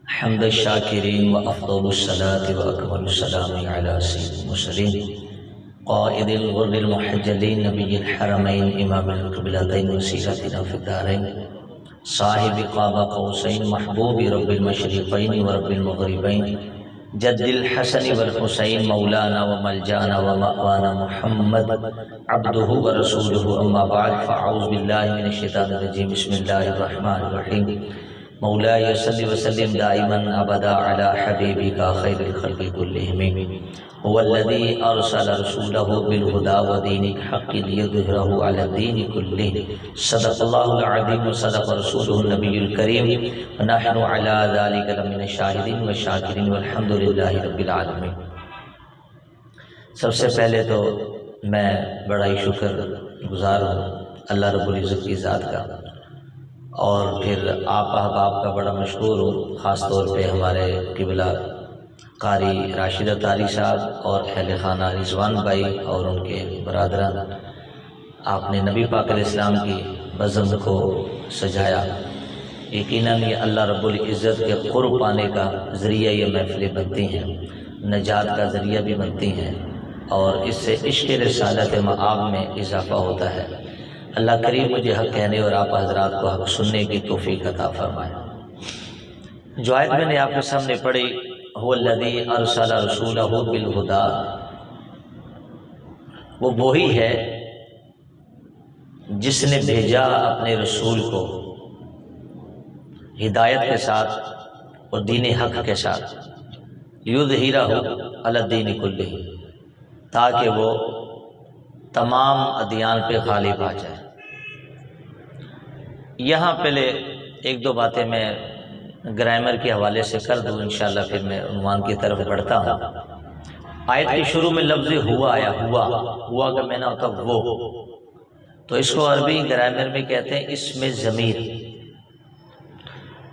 हम्द शाकिरीन व अफ़्ज़लुस्सलाति व अकमलुस्सलामी अला सय्यिदिल मुरसलीन क़ाइदिल गुर्रिल मुहज्जलीन नबिय्यिल हरमैन इमामिल क़िबलतैन वसीलतिना फ़िद्दारैन साहिबि क़ाब क़ौसैन महबूबि रब्बिल मशरिक़ैन व रब्बिल मग़रिबैन जद्दिल हसन वल हुसैन मौलाना व मलजाना व मअवाना मुहम्मद अब्दुहु व रसूलुहु अम्मा बअद फ़अऊज़ु बिल्लाहि मिनश शैतानिर रजीम बिस्मिल्लाहिर रहमानिर रहीम मौलाया सल्लि व सल्लिम दाइमन अबदा अला हबीबिका खैरिल खल्क़ि कुल्लिहिम हुवल्लज़ी अरसला रसूलहु बिल हुदा व दीनिल हक़्क़ि लियुज़हिरहु अला दीनि कुल्लिहि सदक़ल्लाहुल अज़ीम व सदक़ रसूलुहुन नबियुल करीम व नहनु अला ज़ालिका लमिनश शाहिदीन व शाकिरीन वल्हम्दुलिल्लाहि रब्बिल आलमीन। सबसे पहले तो मैं बड़ा ही शुक्रगुज़ार हूँ अल्लाह रब्बुल इज़्ज़त की ज़ात का, और फिर आप अहबाब का बड़ा मशहूर हूँ, ख़ास तौर पे हमारे किबला कारी राशिदा तारी साहब और अहले खाना रिजवान भाई और उनके बरादरान। आपने नबी पाक अलैहिस्सलाम की बज़म को सजाया। यकीनन ये अल्लाह रब्बुल इज़्ज़त के क़ुर्ब पाने का ज़रिया ये महफ़िलें बनती हैं, नजात का ज़रिया भी बनती हैं, और इससे इश्क़ रिसालत मआब में इजाफ़ा होता है। अल्लाह करीम मुझे हक़ कहने और आप हज़रात को हक़ सुनने की तौफ़ीक़ अता फ़रमाए। जो आयत मैंने आपके सामने पढ़ी, हुवल्लज़ी अरसला रसूलहु बिल हुदा, वो वही है जिसने भेजा अपने रसूल को हिदायत के साथ और दीन हक़ के साथ, युज़हिरहु अला दीनि कुल्लिहि, ताकि वो तमाम अदियान पे गालिब आ जाए। यहाँ पहले एक दो बातें मैं ग्रामर के हवाले से कर दूँ, इंशाअल्लाह फिर मैं उन्वान की तरफ बढ़ता हूँ। आयत के शुरू में लफ्ज़ हुआ आया, हुआ का मैंने होता वो, तो इसको अरबी ग्रामर में कहते हैं इसमें ज़मीर।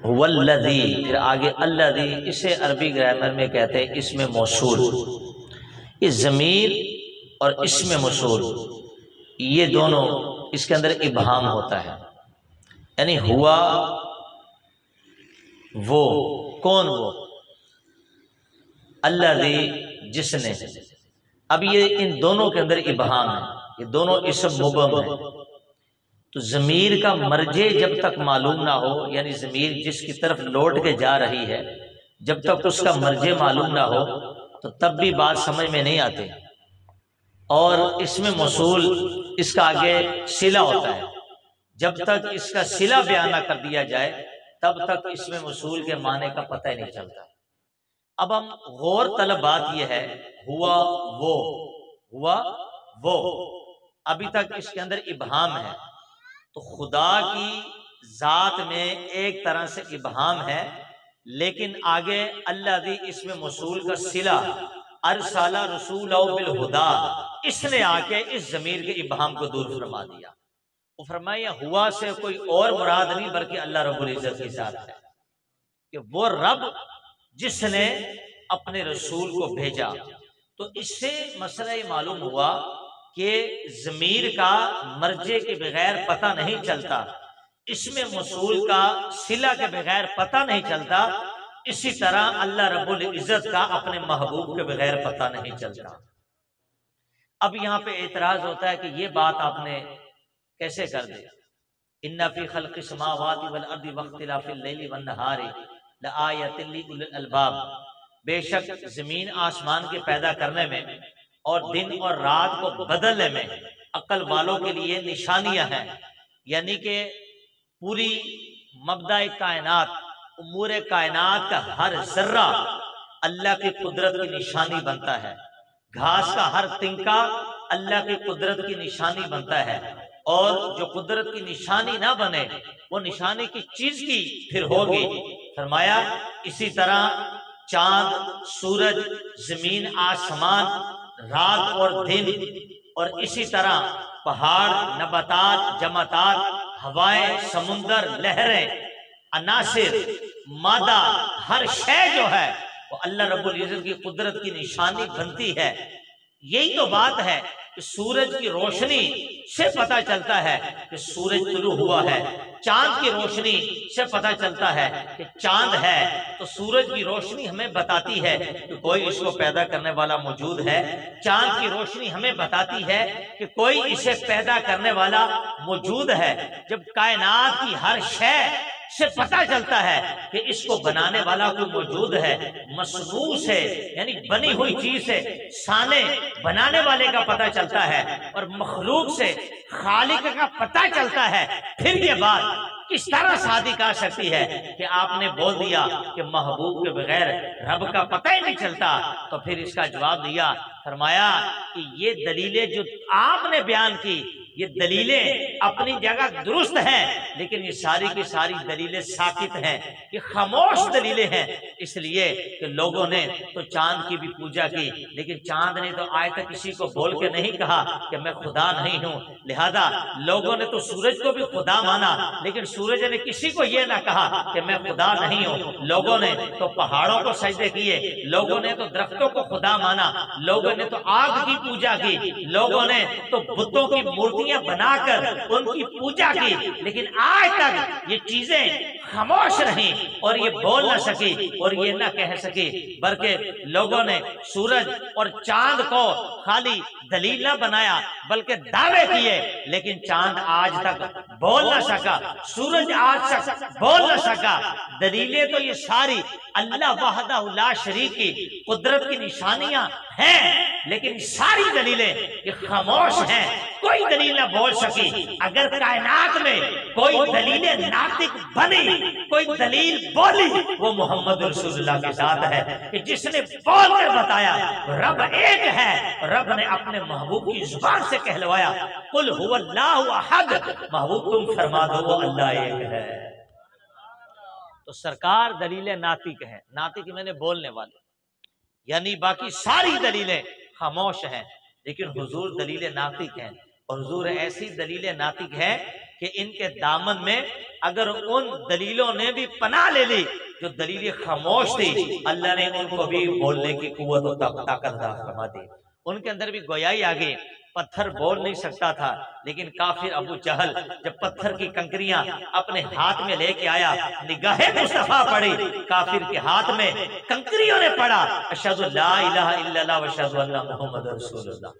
हुवल्लज़ी, फिर आगे अल्लज़ी, इसे अरबी ग्रामर में कहते हैं इसमें मौसूल। इस ज़मीर और इसमें मौसूल ये दोनों, इसके अंदर इबहाम होता है, यानी हुआ वो, कौन वो, अल्लाज़ी जिसने। अब ये इन दोनों के अंदर इबहाम है, ये दोनों इसम मुबहम है। तो ज़मीर का मर्जे जब तक मालूम ना हो, यानी ज़मीर जिसकी तरफ लौट के जा रही है, जब तक उसका मर्जे मालूम ना हो तो तब भी बात समझ में नहीं आती। और इसमें मौसूल, इसका आगे सिला होता है, जब तक इसका सिला बयान ना कर दिया जाए तब तक इसमें मौसूल के माने का पता ही नहीं चलता। अब हम गौर तलब बात यह है, हुआ वो, हुआ वो, अभी तक इसके अंदर इबहाम है। तो खुदा की जात में एक तरह से इबहाम है, लेकिन आगे अल्लाज़ी इसमें मौसूल का सिला, अरसला रसूलहु बिल हुदा, इसने आके इस ज़मीर के इबहाम को दूर फरमा दिया। वो फरमाया हुआ से कोई और मुराद नहीं बल्कि अल्लाह रब्बुल इज़्ज़त की ज़ात है, कि वो रब जिसने अपने रसूल को भेजा। तो इससे मसला ये मालूम हुआ कि ज़मीर का मर्जे के बगैर पता नहीं चलता, इसमें मौसूल का सिला के बगैर पता नहीं चलता। इसी तरह अल्लाह रब्बुल इज़्ज़त का अपने महबूब के बगैर पता नहीं चलता। अब यहाँ पे एतराज होता है कि ये बात आपने कैसे कर दिया। इन्ना फी खल्क़िस समावाति वल अर्दि वख्तिलाफिल लैली वन नहारी लआयतिन लिउलिल अलबाब, बेशक जमीन आसमान के पैदा करने में और दिन और रात को बदलने में अक्ल वालों के लिए निशानियां हैं। यानी कि पूरी मबदाए कायनात, उमूरे कायनात का हर जर्रा अल्लाह की कुदरत की निशानी बनता है, घास का हर तिनका अल्लाह की कुदरत की निशानी बनता है। और जो कुदरत की निशानी ना बने वो निशानी की चीज की फिर होगी। फरमाया इसी तरह चांद, सूरज, जमीन, आसमान, रात और दिन, और इसी तरह पहाड़, नबातात, जमातात, हवाएं, समुंदर, लहरें, अनासिर, मादा, हर शय जो है वो अल्लाह रब्बुल इज़्ज़त की कुदरत की निशानी बनती है। यही तो बात है कि सूरज की रोशनी से पता चलता है कि सूरज तुलू हुआ है, चांद की रोशनी से पता चलता है कि चांद है। तो सूरज की रोशनी हमें बताती है कि कोई इसको पैदा करने वाला मौजूद है, चांद की रोशनी हमें बताती है कि कोई इसे पैदा करने वाला मौजूद है। जब कायनात की हर शय से पता चलता है कि इसको बनाने वाला कोई मौजूद है, मसनू से यानी बनी हुई चीज से साने बनाने वाले का पता चलता है और मखलूक से खालिक का पता चलता है, फिर ये बात किस तरह शादी कर सकती है कि आपने बोल दिया कि महबूब के बगैर रब का पता ही नहीं चलता। तो फिर इसका जवाब दिया, फरमाया कि ये दलीलें जो आपने बयान की, ये दलीलें अपनी जगह दुरुस्त हैं, लेकिन ये सारी की सारी दलीलें साकित हैं, ये खामोश दलीलें हैं। इसलिए कि लोगों ने तो चांद की भी पूजा की, लेकिन चांद ने तो आज तक किसी को बोल के नहीं कहा कि मैं खुदा नहीं हूं। लिहाजा लोगों ने तो सूरज को भी खुदा माना, लेकिन सूरज ने किसी को ये ना कहा कि मैं खुदा नहीं हूं। लोगों ने तो पहाड़ों को सजदे किए, लोगों ने तो दरख्तों को खुदा माना, लोगों ने तो आग की पूजा की, लोगों ने तो बुतों की मूर्तियां बनाकर उनकी पूजा की, लेकिन आज तक ये चीजें खामोश रही और ये बोल ना सकी और ये ना कह सकी, बल्कि लोगों ने सूरज और चांद को खाली दलील ना बनाया बल्कि दावे किए, लेकिन चांद आज तक बोल ना सका, सूरज आज तक बोल ना सका। दलीलें तो ये सारी अल्लाह वहदहु ला शरीक की कुदरत की निशानियां हैं, लेकिन सारी दलीलें ये खामोश हैं, कोई दलील ना बोल सकी। अगर कायनात में कोई दलीलें नातिक बनी, कोई दलील बोली, वो मोहम्मद रसूलुल्लाह के साथ है कि जिसने बोलकर बताया रब एक है। रब ने अपने महबूब की जुबान से कहलवाया, कुल हुवल्लाहु अहद, महबूब तुम फरमा दो वो अल्लाह एक है। तो सरकार दलीलें नातिक है, नातिक मैंने बोलने वाले, यानी बाकी सारी दलीलें खामोश हैं, लेकिन हुजूर दलीलें नातिक हैं। और हुजूर ऐसी दलीलें नातिक हैं कि इनके दामन में अगर उन दलीलों ने भी पनाह ले ली जो दलीलें खामोश थी, अल्लाह ने उनको भी बोलने की कुव्वत और ताकत फरमा दी। उनके अंदर भी गोयाई आ गई। पत्थर बोल नहीं सकता था, लेकिन काफिर अबू जहल जब पत्थर की कंकरियां अपने हाथ में लेके आया, निगाहे मुस्तफा पड़ी, काफिर के हाथ में कंकरियों ने पड़ा, अशहदु ला इलाहा इल्लल्लाह व अशहदु अन्ना मुहम्मदुर रसूलुल्लाह।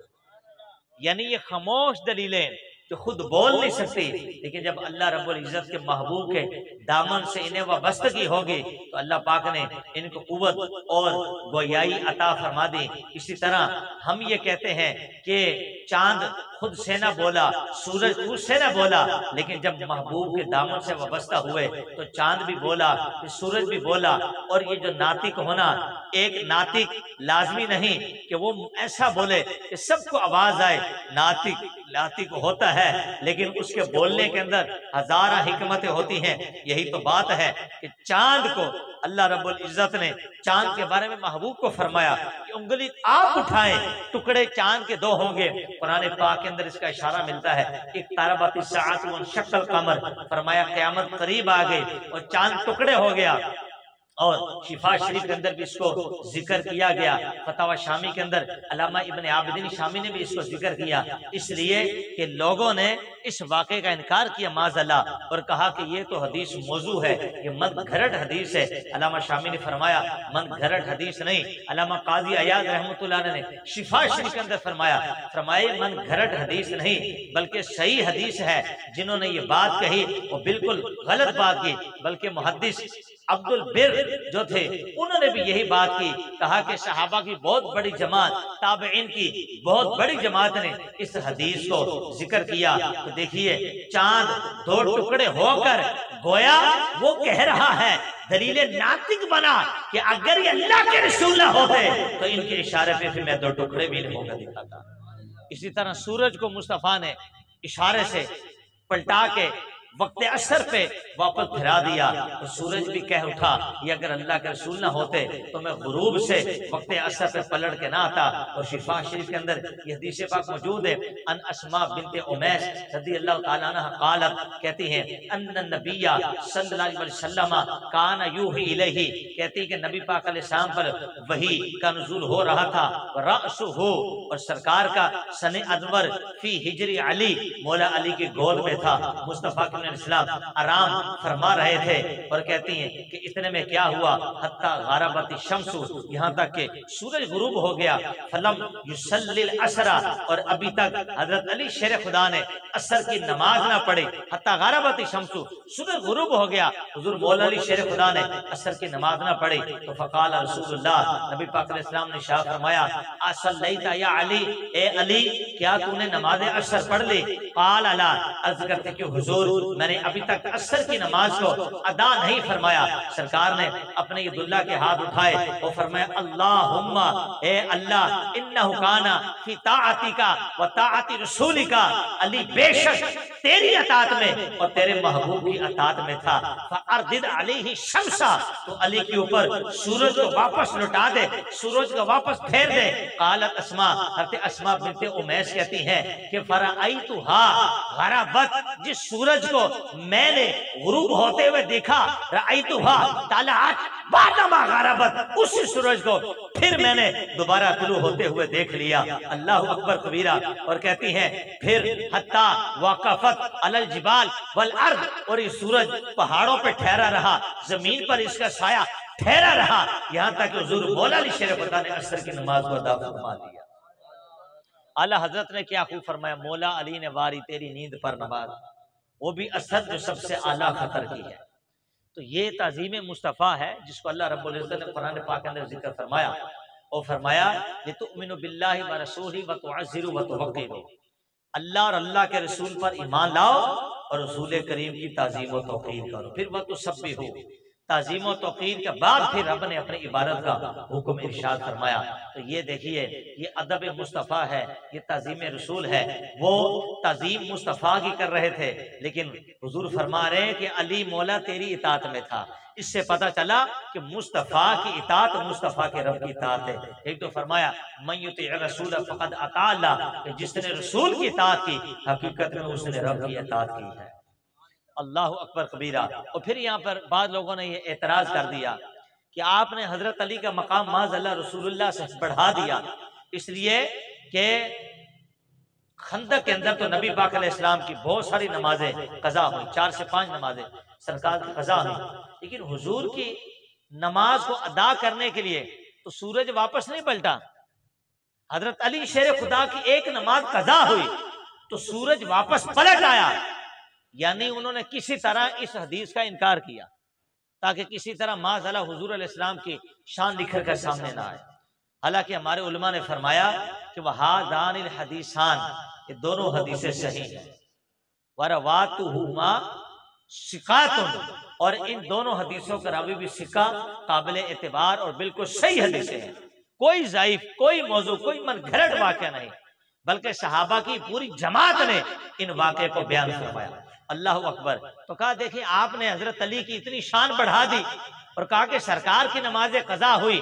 यानी ये खामोश दलीलें जो खुद बोल नहीं सकती, लेकिन जब अल्लाह रब्बुल इज्जत के महबूब के दामन से इन्हें वाबस्तगी होगी तो अल्लाह पाक ने इनको कुव्वत और गोयाई अता फरमा दी। इसी तरह हम ये कहते हैं कि चांद खुद से ना बोला, सूरज खुद से ना बोला, लेकिन जब महबूब के दामन से वाबस्ता हुए तो चांद भी बोला, सूरज भी बोला। और ये जो नातिक होना, एक नातिक लाजमी नहीं कि वो ऐसा बोले कि सबको आवाज आए, नातिक होता है, लेकिन उसके बोलने के अंदर हजारा हिकमतें होती हैं। यही तो बात है कि चांद को अल्लाह रब्बुल इज्जत ने चांद के बारे में महबूब को फरमाया कि उंगली आप उठाएं, टुकड़े चांद के 2 होंगे। कुरान पाक के अंदर इसका इशारा मिलता है, एक तारबाती साअत व शक्ल कमर, फरमाया क़यामत करीब आ गई और चांद टुकड़े हो गया। और शिफा शरीफ के अंदर भी इसको जिक्र किया गया, फतावा शामी के अंदर अल्लामा इब्न आबिदीन शामी ने भी इसको जिक्र किया, इसलिए कि लोगों ने इस वाक़े का इनकार किया माज़अल्लाह और कहा कि ये तो हदीस मौजू है, ये मन घरट हदीस है। अल्लामा शामी ने फरमाया मन घरट हदीस नहीं, अल्लामा काजी अयाद रहमतुल्लाह ने शिफा शरीफ के अंदर फरमाया मन घरट हदीस नहीं बल्कि सही हदीस है। जिन्होंने ये बात कही वो बिल्कुल गलत बात की, बल्कि मुहद्दिस अब्दुल बिर जो थे उन्होंने भी यही बात की, कहा कि सहाबा की बहुत बड़ी जमात, ताबईन की बहुत बड़ी जमात ने इस हदीस को जिक्र किया। तो देखिए चांद 2 टुकड़े होकर गोया वो कह रहा है, दलीले नातिक बना कि अगर ये अल्लाह के रसूल ना होते तो इनके इशारे पे फिर मैं 2 टुकड़े भी नहीं होकर दिखाता। इसी तरह सूरज को मुस्तफा ने इशारे से पलटा के वक्त असर पे वापस फिरा दिया तो सूरज भी कह उठा ये अगर अल्लाह के रसूल ना होते तो मैं गुरूब से वक्त असर पे पलट के ना आता। और शिफा शरीफ के अंदर ये हदीस पाक मौजूद है, अन अस्मा बिनते उमैस रज़ियल्लाहु ताला अन्हा क़ालत, कहती हैं अन्न नबिय्या सल्लल्लाहु अलैहि वसल्लम काना यूही इलैहि, कहती कि नबी पाक अलैहिस्सलाम पर वही का नुज़ूल हो रहा था। रअसुहु, और सरकार का सने अनवर फी हिजरी अली, मौला अली की गोद में था। मुस्तफा के इस्लाम आराम फरमा रहे थे और कहती हैं कि इतने में क्या हुआ, हत्ता गारबती शम्सु, यहाँ तक कि सूरज गुरूब हो गया। फलम युसल्लिल असरा, और अभी तक हजरत अली शेर खुदा ने असर की नमाज ना पढ़ी। हत्ता गारबती शम्सु, सूरज गुरूब हो गया, हुजूर मौला अली शेर खुदा ने असर की नमाज ना पढ़ी। तो फ़क़ाल रसूलुल्लाह, नबी पाक अलैहिस्सलाम ने शाह फरमाया असल्लैता या अली, ए अली क्या तूने नमाज असर पढ़ ली? क़ाल अला, अर्ज़ करते कि हुजूर मैंने अभी तक असर की नमाज को अदा नहीं फरमाया। सरकार ने अपने ईदुल्लाह के हाथ उठाए और फरमाया अल्लाहुम्मा, ए अल्लाह, इन्नहु काना फी ताअतिका व ताअति रसूलिका, अली बेशक तेरी अतात में और तेरे महबूब की अतात में था। फअरदिद अलैहि शम्सा, तो अली के ऊपर सूरज को वापस लौटा दे, सूरज को वापस फेर दे। कालत अस्मा, हज़रत अस्मा बिनते उमैस कहती हैं कि फरअयतुहा गरबत, जिस सूरज को मैंने गुरूब होते हुए देखा, रअयतुहा तलअत बादमा गरबत, उसी सूरज को फिर मैंने दोबारा तुलू होते हुए देख लिया। अल्लाहु अकबर कबीरा। और कहती हैं फिर हत्ता वक़फ़त अलल जिबाल वल अर्द, और ये सूरज पहाड़ों पे ठहरा रहा, जमीन पर इसका साया ठहरा रहा, यहाँ तक हुजूर मौला अली शेर खुदा ने असर की नमाज को अदा फरमा दिया। आला हजरत ने क्या खूब फरमाया, मौला अली ने वारी तेरी नींद पर नमाज, वो भी असर जो सबसे आला खतर की है। तो ये ताज़ीम मुस्तफ़ा है जिसको अल्लाह रब्बुल इज़्ज़त ने कुरान पाक के अंदर जिक्र फरमाया और फरमाया लितुमिनु बिल्लाहि व रसूलिही व तुअज़्ज़िरू व तुवक़्क़िरू, अल्लाह और अल्लाह के रसूल पर ईमान लाओ और रसूल करीम की ताज़ीम व तौक़ीर करो। फिर वह तुसब्बिहू, ताज़ीम व तौक़ीर के बाद फिर रब ने अपनी इबादत का हुक्म इरशाद फरमाया। तो ये देखिए ये अदब मुस्तफ़ा है, ये ताज़ीम रसूल है। वो ताज़ीम मुस्तफ़ा की कर रहे थे, लेकिन हुजूर फरमा रहे हैं कि अली मौला तेरी इताअत में था। इससे पता चला कि मुस्तफ़ा की इताअत मुस्तफ़ा के रब की इताअत है। एक तो फरमाया मन युतिअ रसूल फ़क़द अता अल्लाह, जिसने रसूल की इताअत की हकीकत में उसने रब की इताअत की है। अल्लाह अकबर कबीरा। और फिर यहाँ पर बाद लोगों ने ये एतराज कर दिया कि आपने हजरत अली का मकाम माज़अल्लाह रसूलुल्लाह से बढ़ा दिया, इसलिए कि खंदक के अंदर तो नबी पाक अलैहिस्सलाम की बहुत सारी नमाजें कज़ा हुई, 4 से 5 नमाजें सरकार की कज़ा हुई, लेकिन हुजूर की नमाज को अदा करने के लिए तो सूरज वापस नहीं पलटा। हजरत अली शेर खुदा की एक नमाज कज़ा हुई तो सूरज वापस पलट आया, यानी उन्होंने किसी तरह इस हदीस का इनकार किया ताकि किसी तरह माज़अल्लाह हुजूर अलैहिस्सलाम की शान निखर कर सामने ना आए। हालांकि हमारे उलमा ने फरमाया कि वहादानिल हदीसान, ये दोनों हदीसें सही हैं, वरवातुहुमा सिकातुन, और इन दोनों हदीसों का रावी भी सिका काबिल एतबार और बिल्कुल सही हदीसें हैं। कोई ज़ाइफ, कोई मौजू, कोई मनगढ़ंत वाक़या नहीं, बल्कि सहाबा की पूरी जमात ने इन वाक़े को बयान फरमाया। अल्लाह अकबर। तो कहा देखिए आपने हजरत अली की इतनी शान बढ़ा दी और कहा कि सरकार की नमाजें कज़ा हुई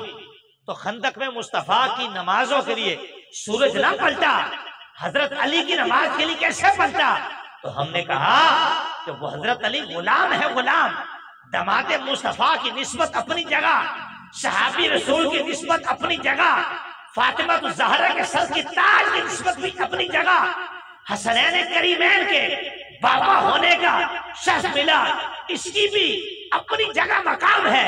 तो खंदक में मुस्तफ़ा की नमाजों के लिए सूरज ना पलटा, हजरत अली की नमाज के लिए कैसे पलटा? तो हमने कहा कि वो हजरत अली गुलाम है, गुलाम। दमादे मुस्तफ़ा की निस्बत अपनी जगह, सहाबी रसूल की निस्बत अपनी जगह, फातिमा तो ज़हरा के सर की ताज की निस्बत भी अपनी जगह, हसनैन करीमैन के बाबा होने का शर्फ मिला, इसकी भी अपनी जगह मकाम है।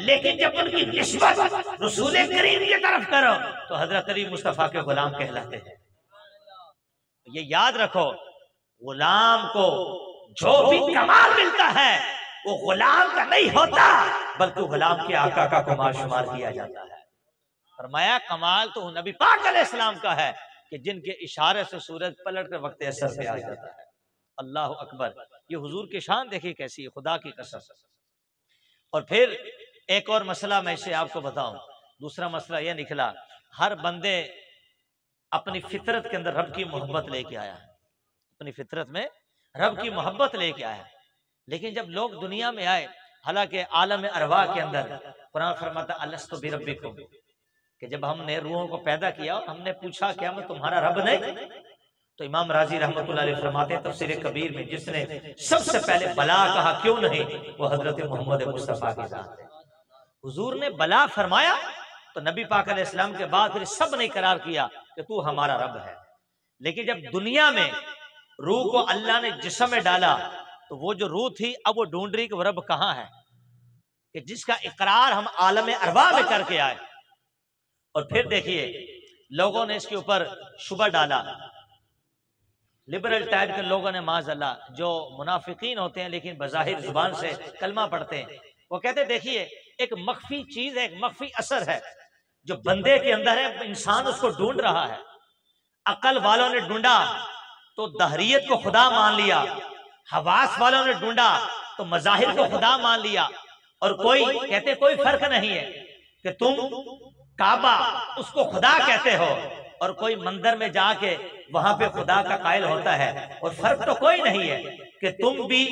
लेकिन जब उनकी निस्बत रसूल करीम की तरफ करो तो हजरत अली मुस्तफ़ा के गुलाम कहलाते हैं। ये याद रखो, गुलाम को जो भी कमाल मिलता है वो गुलाम का नहीं होता, बल्कि गुलाम के आका का कमाल शुमार किया जाता है। फरमाया कमाल तो नबी पाक अलैहिस्सलाम का है कि जिनके इशारे से सूरज पलट कर वक्त असर पे आ जाता है। अल्लाह अकबर। ये हुजूर की शान देखिए कैसी है, खुदा की कसम। और फिर एक और मसला मैं इसे आपको बताऊं। दूसरा मसला यह निकला, हर बंदे अपनी फितरत के अंदर रब की मोहब्बत लेके आया है, अपनी फितरत में रब की मोहब्बत लेके आया है। लेकिन जब लोग दुनिया में आए, हालांकि आलम अरवाह के अंदर कुरान फरमाता अलस्तु बिरब्बिकुम, कि जब हमने रूहों को पैदा किया और हमने पूछा क्या मैं तुम्हारा रब नहीं, तो इमाम राजी रहमतुल्लाह अलैह फरमाते तफसीर कबीर में जिसने सबसे पहले बला कहा क्यों नहीं, वो हजरत मोहम्मद मुस्तफ़ा की जात है। हुजूर ने बला फरमाया तो नबी पाक अलैहिस्सलाम के बाद फिर सब ने करार किया कि तू हमारा रब है। लेकिन जब दुनिया में रूह को अल्लाह ने जिस्म में डाला तो वो जो रूह थी अब वो ढूंढ रही कि वो रब कहाँ है, कि जिसका इकरार हम आलम अरवाह में करके आए। और फिर देखिए लोगों ने इसके ऊपर शुबह डाला, लिबरल टाइप के लोगों ने माज़अल्लाह, जो मुनाफिकीन होते हैं लेकिन बज़ाहिर जुबान से कलमा पढ़ते हैं, वो कहते देखिए एक मख्फी चीज है, एक मख्फी असर है जो बंदे के अंदर है, इंसान उसको ढूंढ रहा है। अकल वालों ने ढूंढा तो दहरियत को खुदा मान लिया, हवास वालों ने ढूंढा तो मज़ाहिर को खुदा मान लिया। और कोई कहते कोई फर्क नहीं है कि तुम काबा उसको खुदा कहते हो और कोई मंदिर में जाके वहां पे खुदा का कायल होता है, और फर्क तो कोई नहीं है कि तुम भी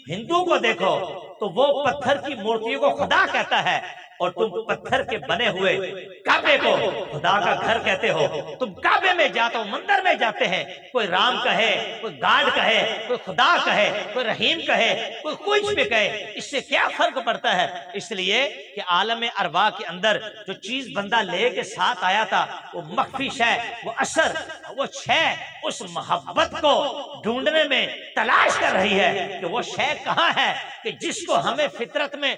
हिंदू को देखो तो वो पत्थर की मूर्तियों को खुदा कहता है और तुम पत्थर के बने हुए काबे को खुदा का घर कहते हो। तुम काबे में जाते हो, मंदिर में जाते हैं, कोई राम कहे, कोई गाड कहे, कोई खुदा कहे, कोई रहीम कहे, कोई कुछ भी कहे, इससे क्या फर्क पड़ता है? इसलिए कि आलम अरवाह के अंदर जो चीज बंदा ले के साथ आया था वो मख्फी शय, वो असर, वो शय उस मोहब्बत को ढूंढने में तलाश कर रही है कि वो शय कहाँ है कि जिसको हमें फितरत में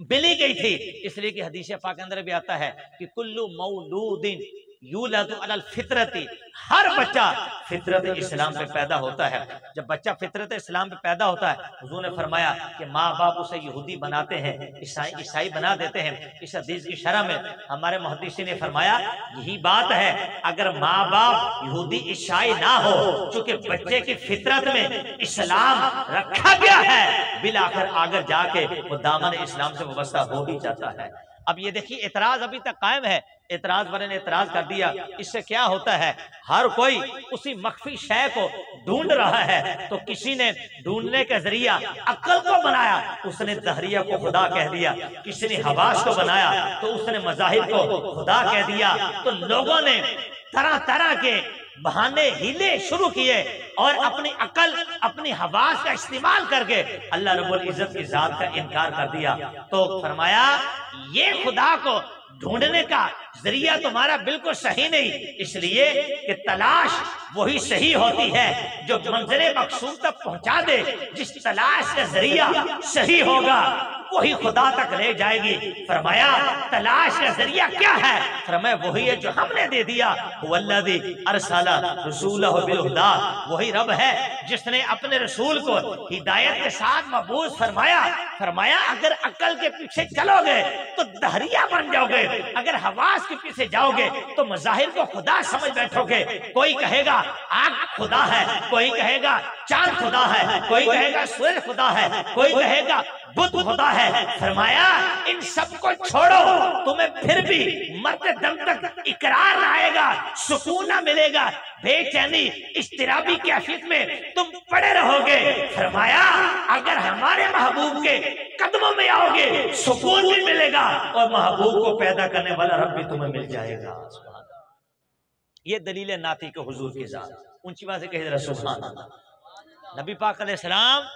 मिली गई थी। इसलिए कि हदीस पाक के अंदर भी आता है कि कुल्लु मौलूदिन यूलदु अलल फितरती, हर बच्चा फितरत इस्लाम पे पैदा होता है। जब बच्चा फितरत इस्लाम पे पैदा होता है, हुजूर ने फरमाया कि माँ बाप उसे यहूदी बनाते हैं, ईसाई बना देते हैं। इस हदीस की शरह में हमारे मुहद्दिसीन ने फरमाया यही बात है, अगर माँ बाप यहूदी ईसाई ना हो, चूंकि बच्चे की फितरत में इस्लाम रखा गया है, बिलाखिर आगे जाके वो दामन इस्लाम से वाबस्ता हो ही जाता है। अब ये देखिए एतराज अभी तक कायम है, एतराज वाले ने एतराज कर दिया। इससे क्या होता है, हर कोई उसी मख्फी शय को ढूंढ रहा है। तो किसी ने ढूंढने का जरिया अक्ल को बनाया, उसने दहरिया को खुदा कह दिया। किसी ने हवास को बनाया तो उसने मज़ाहिर को खुदा कह दिया। तो लोगों ने तरह तरह के बहाने हीले शुरू किए और अपनी अकल, अपनी हवास का इस्तेमाल करके अल्लाह रब्बुल इज्जत की जात का इनकार कर दिया। तो फरमाया ये खुदा को ढूंढने का जरिया तुम्हारा बिल्कुल सही नहीं, इसलिए कि तलाश वही सही होती है जो मंज़िल मकसूद तक पहुंचा दे। जिस तलाश का जरिया सही होगा वही खुदा तक ले जाएगी। फरमाया तलाश का जरिया क्या है? फरमाया वही है जो हमने दे दिया, वल्लज़ी अरसला रसूलहु बिल हुदा, वही रब है जिसने अपने रसूल को हिदायत के साथ मबूस फरमाया। फरमाया अगर अकल के पीछे चलोगे तो दहरिया बन जाओगे, अगर हवास के पीछे जाओगे तो मज़ाहिर को खुदा समझ बैठोगे। कोई कहेगा आग खुदा है, कोई कहेगा चांद खुदा है, कोई कहेगा सूरज खुदा है, कोई कहेगा बुद्ध खुदा है। फरमाया इन सबको छोड़ो, तुम्हें फिर भी मरते दम तक इकरार आएगा, सुकून ना मिलेगा, बेचैनी इस्तिराबी कैफियत में तुम पड़े रहोगे। फरमाया अगर हमारे महबूब के कदमों में आओगे सुकून भी मिलेगा और महबूब को पैदा करने वाला रब भी तुम्हें मिल जाएगा। ये दलील नाती के हुजूर के साथ ऊंची बात से कहे सुभान अल्लाह। नबी पाक अलैहिस्सलाम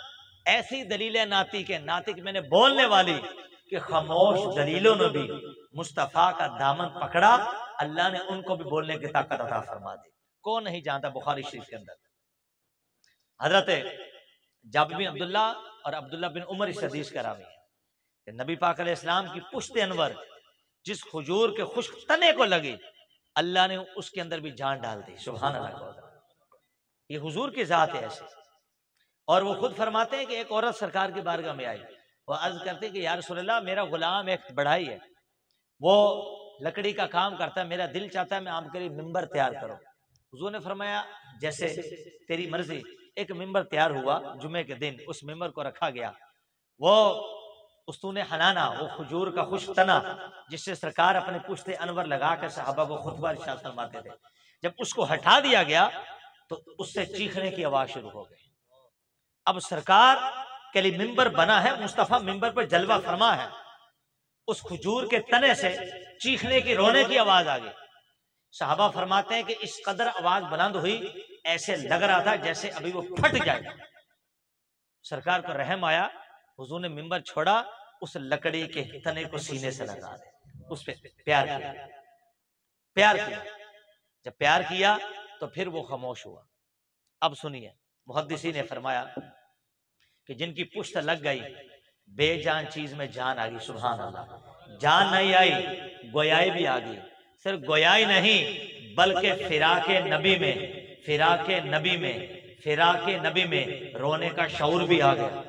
ऐसी दलील नाती के मैंने बोलने वाली कि खामोश दलीलों ने भी मुस्तफ़ा का दामन पकड़ा, अल्लाह ने उनको भी बोलने की ताकत अता फरमा दी। कौन नहीं जानता बुखारी शरीफ के अंदर हजरत जाबिर बिन अब्दुल्ला और अब्दुल्ला बिन उमर इस हदीस का रावी है कि नबी पाक अलैहिस्सलाम की पुश्त अनवर जिस खजूर के खुश्क तने को लगी, अल्लाह ने उसके अंदर भी जान डाल दी। सुभान अल्लाह, ये हुजूर की जात है ऐसे। और वो खुद फरमाते हैं कि एक औरत सरकार की बारगाह में आई, वो अर्ज करते कि या रसूलल्लाह मेरा गुलाम एक बढ़ाई है, वो लकड़ी का काम करता है, मेरा दिल चाहता है मैं आपके लिए मिंबर तैयार करूं। हुजूर ने फरमाया जैसे तेरी मर्जी। एक मिंबर तैयार हुआ जुमे के दिन, उस मिंबर को रखा गया। वो उस्तूने हनाना, वो खजूर का खुश तना जिससे सरकार अपने पुश्ते अनवर लगा कर सहाबा को खुतबा इरशाद फरमाते थे, जब उसको हटा दिया गया तो उससे चीखने की आवाज शुरू हो गई। अब सरकार के लिए मिंबर बना है, मुस्तफ़ा मिंबर पर जलवा फरमा है। उस खजूर के तने से चीखने की, रोने की आवाज आ गई। साहबा फरमाते हैं कि इस कदर आवाज बुलंद हुई, ऐसे लग रहा था जैसे अभी वो फट जाएगा। सरकार को रहम आया, हुजूर ने मिंबर छोड़ा, उस लकड़ी के तने को सीने से लगा दे, उस पे प्यार किया। प्यार किया, जब प्यार किया तो फिर वो खामोश हुआ। अब सुनिए, मुहद्दिसी ने फरमाया कि जिनकी पुश्त लग गई, बेजान चीज में जान आ गई। सुभान अल्लाह, जान नहीं आई, गोयाई भी आ गई। सिर्फ गोयाई नहीं, बल्कि फिराके नबी में, फिराके नबी में, फिराके नबी में रोने का शऊर भी आ गया।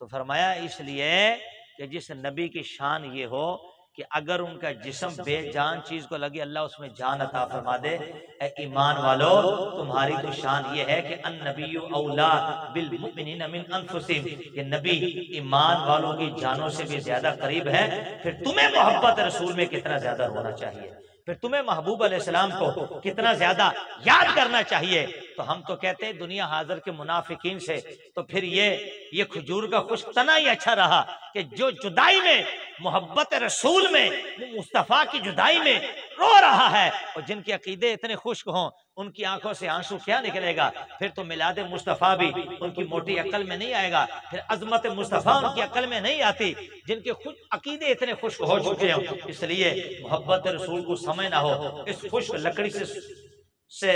तो फरमाया इसलिए कि जिस नबी की शान ये हो कि अगर उनका जिस्म बेजान चीज को लगे, अल्लाह उसमें जान अता फरमा दे। ए ईमान वालो, तुम्हारी तो शान ये है कि अन नबिय्यु औला बिल मुमिनीन मिन अनफुसिहिम, ये नबी ईमान वालों की जानों से भी ज्यादा करीब है। फिर तुम्हें मोहब्बत रसूल में कितना ज्यादा होना चाहिए, फिर तुम्हें महबूब अलैहिस्सलाम को कितना ज्यादा याद करना चाहिए। तो हम तो कहते हैं दुनिया हाजिर के मुनाफिकीन से तो फिर ये खजूर का खुश्क तना ही अच्छा रहा कि जो जुदाई में, मोहब्बत रसूल में, मुस्तफ़ा की जुदाई में रो रहा है, और जिनके अकीदे इतने खुश्क हों उनकी आंखों से आंसू क्या निकलेगा। फिर तो मिलाद मुस्तफ़ा भी उनकी मोटी अक्ल में नहीं आएगा, फिर अजमत मुस्तफ़ा उनकी अक्ल में नहीं आती, जिनके खुद अकीदे इतने खुश्क हो चुके हों। इसलिए मोहब्बत रसूल को समझ ना हो, इस खुश्क लकड़ी से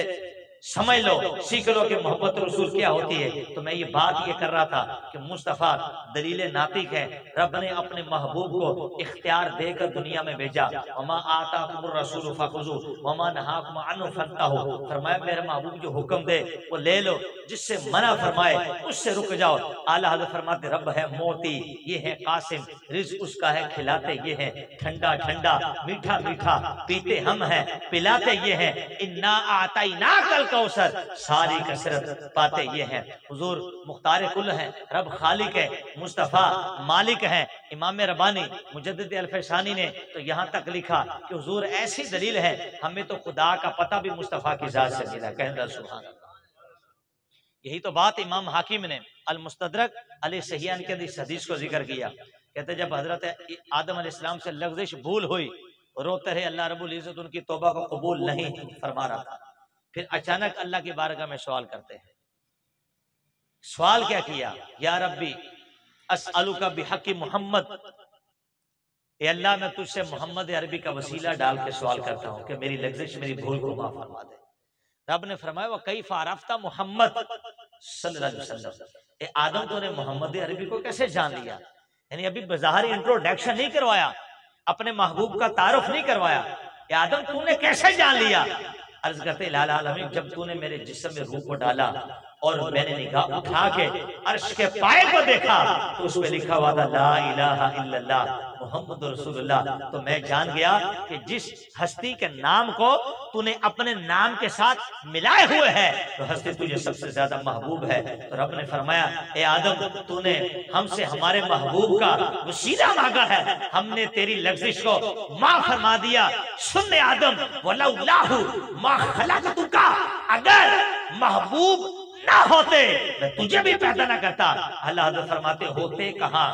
समझ लो, सीख लो कि मोहब्बत रसूल क्या होती है। तो मैं ये बात ये कर रहा था कि मुस्तफ़ा दलील नातिक है। रब ने अपने महबूब को इख्तियार देकर दुनिया में भेजा। वमा आताकुमुर रसूल फखुज़ू वमा नहाकुम अन्हु फंतहू, फरमाया मेरे महबूब जो हुक्म दे वो ले लो, जिससे मना फरमाए उससे रुक जाओ। आला हज़रत फरमाते रब है मोती, ये है कासिम, रिज़्क़ उसका है, खिलाते ये हैं, ठंडा ठंडा मीठा मीठा पीते हम हैं, पिलाते ये हैं। इन्ना आतैना कल कौसर, सारी कसरत पाते ये हैं। हुजूर मुख्तार कुल हैं, रब खालिक है, मुस्तफ़ा मालिक हैं। इमाम रबानी मुजद्दिद अल-फसानी ने तो यहाँ तक लिखा कि हुजूर ऐसी दलील है, हमें तो खुदा का पता भी मुस्तफ़ा की जात से मिला। कहना सुभान अल्लाह। यही तो बात इमाम हाकिम ने अल-मुस्तदरक अल-सहीहान के अंदर इस हदीस को जिक्र किया। कहते जब हजरत आदम अलैहिस्सलाम से लफ्ज़िश भूल हुई, रोते रहे, अल्लाह रब्बुल इज़्ज़त उनकी तौबा को कबूल नहीं फरमा रहा था। फिर अचानक अल्लाह की बारगाह में सवाल करते हैं। सवाल क्या किया? या रब्बी अस्अलुका बिहक़्क़ि मोहम्मद, ए अल्लाह मैं तुझसे मोहम्मद अरबी का वसीला डाल के सवाल करता हूँ कि मेरी लग़्ज़िश, मेरी भूल को माफ फरमा दे। रब ने फरमाया व कैफ़ अरफ़्ता मोहम्मद सल्लल्लाहु अलैहि वसल्लम, ए आदम तूने मोहम्मद अरबी को कैसे जान लिया? यानी अभी बज़ाहिर इंट्रोडक्शन नहीं करवाया, अपने महबूब का तारुफ नहीं करवाया। ए आदम तूने कैसे जान लिया? अर्ज करते लाल आलमीन, जब तूने मेरे जिस्म में रूह को डाला और मैंने निगाह उठा के अर्श के पाए को देखा तो उसमें लिखा हुआ था ला इलाहा इल्लल्लाह मुहम्मद रसूलुल्लाह। तो मैं जान गया कि जिस हस्ती के नाम को तूने अपने नाम के साथ मिलाए हुए है तो हस्ती तुझे सबसे ज्यादा महबूब है। तो रब ने फरमाया ए आदम तूने हमसे हमारे महबूब का वसीला मांगा है, हमने तेरी लग़्ज़िश को माफ फरमा दिया। सुन आदम वलौलाहु मा खलक़तुका, अगर महबूब ना होते मैं तुझे भी पैदा ना करता। अल्लाह फरमाते होते कहां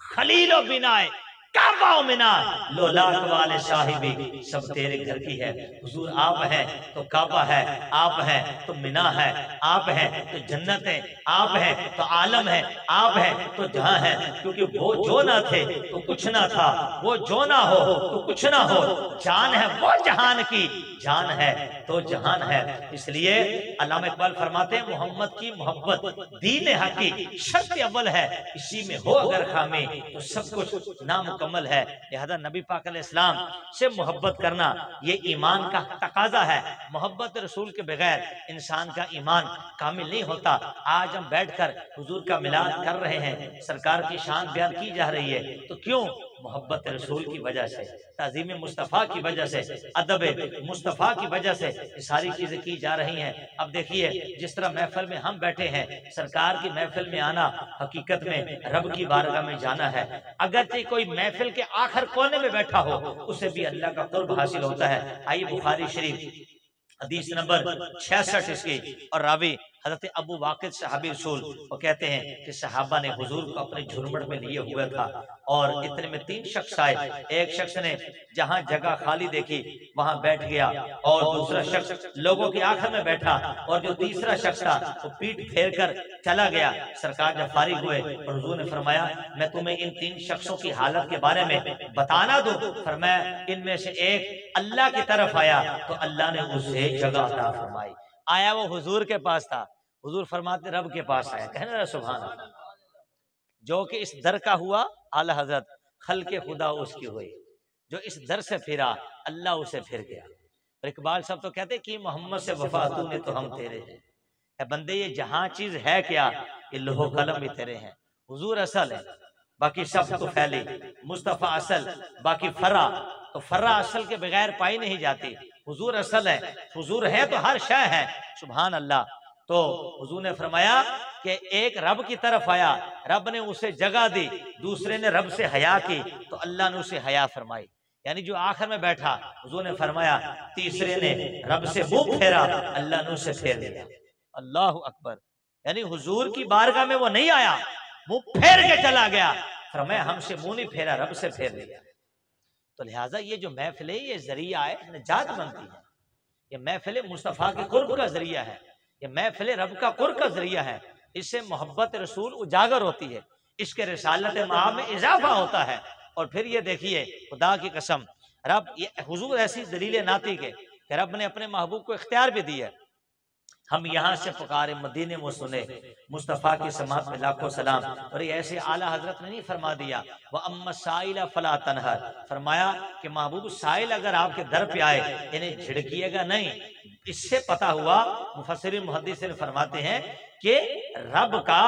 खलीलो बिनाए काबा मिना लोलाक वाले साहिबी, सब तेरे घर की है। हुजूर आप हैं तो काबा है, आप हैं तो मिना है, आप हैं तो जन्नत है, आप हैं तो आलम है, आप हैं तो जहां है। क्योंकि वो जो ना थे तो कुछ ना था, वो जो ना हो तो कुछ ना हो। जान है वो जहान की, जान है तो जहान है। इसलिए अल्लामा इकबाल फरमाते हैं मोहम्मद की मोहब्बत दीन हकी शर्त अव्वल है, इसी में हो अगर खामी तो सब कुछ नामुकम्मल है। लिहाजा नबी पाक अलैहिस्सलाम से मोहब्बत करना ये ईमान का तकाजा है। मोहब्बत रसूल के बगैर इंसान का ईमान कामिल नहीं होता। आज हम बैठकर हुजूर का मिलाद कर रहे हैं, सरकार की शान बयान की जा रही है, तो क्यों? मोहब्बत रसूल की वजह से, ताज़ीम मुस्तफ़ा की वजह से, अदब मुस्तफ़ा की वजह से ये सारी चीजें की जा रही हैं। अब देखिए जिस तरह महफिल में हम बैठे हैं, सरकार की महफिल में आना हकीकत में रब की बारगाह में जाना है। अगरचे कोई महफिल के आखिर कोने में बैठा हो उसे भी अल्लाह का कुर्ब हासिल होता है। आइए बुखारी शरीफ हदीस नंबर 66 इसकी और रावी हज़रत अबू वाक़िद सहाबी रसूल वो कहते हैं कि सहाबा ने हुजूर को अपने झुरमुट में लिए हुआ था और इतने में 3 शख्स आए। एक शख्स ने जहां जगह खाली देखी वहां बैठ गया और दूसरा शख्स लोगों की आखिर में बैठा और जो तीसरा शख्स था वो पीठ फेर कर चला गया। सरकार जब फारिग हुए और हुजूर ने फरमाया मैं तुम्हें इन 3 शख्सों की हालत के बारे में बताना दूं। फरमाया इनमें से एक अल्लाह की तरफ आया तो अल्लाह ने उसे जगह अता फरमाई। आया वो हुजूर के पास था, हुजूर फरमाते रब के पास आया। कहना सुभान अल्लाह। जो कि इस दर का हुआ आला हजरत खल के खुदा उसकी हुई, जो इस दर से फिरा अल्लाह उसे फिर गया। और इकबाल साहब तो कहते कि मोहम्मद से वफा तूने तो हम तेरे हैं। ए बंदे ये जहां चीज है क्या, ये लोहो कलम भी तेरे हैं। हुजूर असल है बाकी सब तो फैली, मुस्तफ़ा असल बाकी फरा, तो फरा असल के बगैर पाई नहीं जाती। हुजूर असल है, हुजूर है तो हर शय है। सुभान अल्लाह। तो हुजूर ने फरमाया कि एक रब की तरफ आया, रब ने उसे जगह दी, दूसरे ने रब से हया की तो अल्लाह ने उसे हया फरमाई। यानी जो आखिर में बैठा हुजूर ने फरमाया तीसरे ने रब से मुंह फेरा, अल्लाह ने उसे फेर लिया। अल्लाह अकबर। यानी हुजूर की बारगाह में वो नहीं आया, मुंह फेर के चला गया। फरमाया हमसे मुंह नहीं फेरा, रब से फेर लिया। तो लिहाजा ये जो महफिल है ये जरिया है, निजात बनती है। ये महफिल मुस्तफ़ा के कुर्ब का जरिया है, ये महफिल रब का कुर्ब का जरिया है। इससे मोहब्बत रसूल उजागर होती है, इसके रिसालत माह में इजाफा होता है। और फिर ये देखिए खुदा की कसम, रब ये हुजूर ऐसी दलील नाती के कि रब ने अपने महबूब को इख्तियार भी दिया। हम यहाँ से पुकारे मदीने में सुने, मुस्तफ़ा की समात में लाखों सलाम। और ये ऐसे आला हजरत ने नहीं फरमा दिया वह अम्मा साइला फला तनहर, फरमाया कि महबूब साइल अगर आपके दर पे आए इन्हें झिड़किएगा नहीं। इससे पता हुआ मुफस्सिरीन मुहद्दिसीन फरमाते हैं कि रब का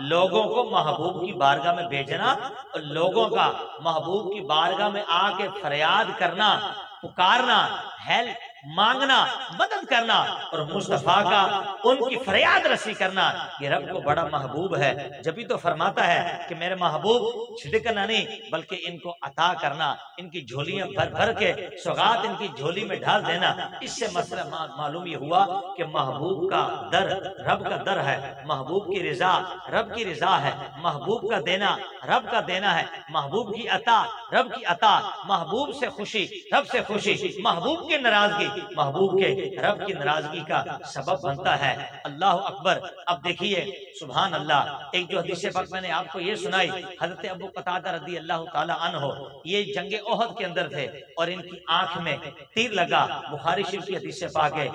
लोगों को महबूब की बारगाह में भेजना और लोगों का महबूब की बारगाह में आके फरियाद करना, पुकारना, हेल्प मांगना, मदद करना और मुस्तफा का उनकी फरियाद रसी करना, ये रब को बड़ा महबूब है। जब भी तो फरमाता है कि मेरे महबूब छिड़कना नहीं बल्कि इनको अता करना, इनकी झोलियां भर भर के सौगात इनकी झोली में डाल देना। इससे मसला मालूम ये हुआ कि महबूब का दर रब का दर है, महबूब की रिजा रब की रिजा है, महबूब का देना रब का देना है, महबूब की अता रब की अता, महबूब से खुशी रब से खुशी, महबूब की नाराजगी महबूब के रब की नाराजगी का सबब बनता है। अल्लाह अकबर। अब देखिए सुभान अल्लाह, एक जो हदीस पाक मैंने आपको ये सुनाई, हजरत अबू कतादा रज़ी अल्लाह ताला अन्हो ये जंगे ओहद के अंदर थे और इनकी आंख में तीर लगा। बुखारी शरीफ की हदीस पाक है,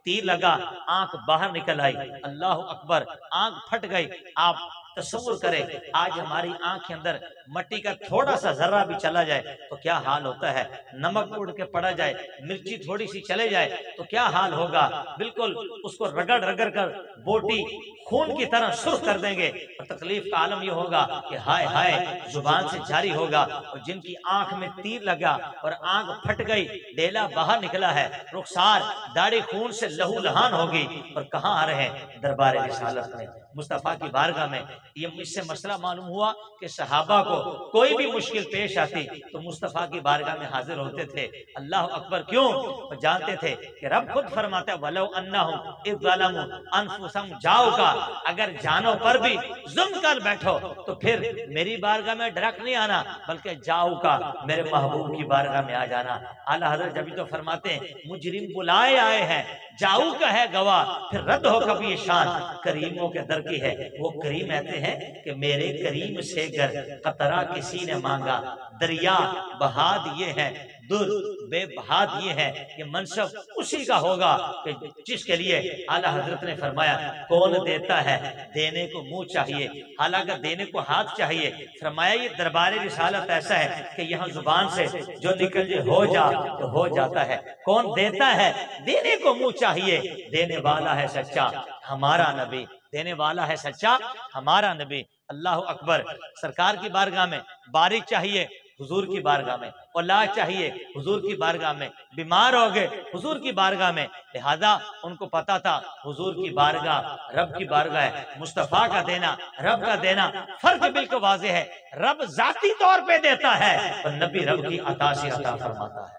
तीर लगा, आंख बाहर निकल आई। अल्लाह अकबर, आंख फट गई। आप तसव्वुर करें आज हमारी आंख के अंदर मट्टी का थोड़ा सा जर्रा भी चला जाए तो क्या हाल होता है, नमक उड़ के पड़ा जाए, मिर्ची थोड़ी सी चले जाए तो क्या हाल होगा। बिल्कुल उसको रगड़ रगड़ कर बोटी खून की तरह सुर्ख कर देंगे। और तकलीफ का आलम यह होगा कि हाय हाय जुबान से जारी होगा। और जिनकी आंख में तीर लगा और आंख फट गई, डेला बाहर निकला है, रुखसार दाढ़ी खून से लहू लहान होगी और कहाँ आ रहे हैं दरबार रिसालत में, मुस्तफा की बारगाह में। ये इससे मसला मालूम हुआ कि सहाबा को कोई भी मुश्किल पेश आती तो मुस्तफा की बारगाह में हाजिर होते थे। अल्लाह अकबर। क्यों? वो जानते थे कि रब खुद फरमाता है वलो अन्नहुम इज़ ज़लमू अनफुसहुम जाओगा, अगर जानों पर भी जुल्म कर बैठो तो फिर मेरी बारगाह में डायरेक्ट नहीं आना बल्कि जाओगा मेरे महबूब की बारगाह में आ जाना। आला हज़रत जब तो फरमाते हैं मुजरिम बुलाए आए हैं, जाऊ का है गवाह, फिर रद्द हो कभी शान करीमों के दर की है। वो करीम कहते हैं कि मेरे करीम से गर कतरा किसी ने मांगा, दरिया बहा दिए हैं, दुर बेबहा दिए हैं। ये मनसब उसी का होगा कि जिसके लिए आला हजरत ने फरमाया कौन देता है देने को मुंह चाहिए, हालांकि देने को हाथ चाहिए। फरमाया ये दरबार रिसालत ऐसा है कि यहाँ जुबान से जो निकल जाए हो जा तो हो जाता है। कौन देता है देने को मुंह चाहिए, देने वाला है सच्चा हमारा नबी, देने वाला है सच्चा हमारा नबी। अल्लाह अकबर। सरकार की बारगाह में बारिश चाहिए, हुजूर की बारगाह में औलाद चाहिए, हुजूर की बारगाह में बीमार हो गए, हुजूर की बारगाह में। लिहाजा उनको पता था हुजूर की बारगाह रब की बारगाह है, मुस्तफा का देना रब का देना। फर्क बिल्कुल वाज़ेह है, रब जाती तौर पे देता है और नबी रब की अता से अता फरमाता है।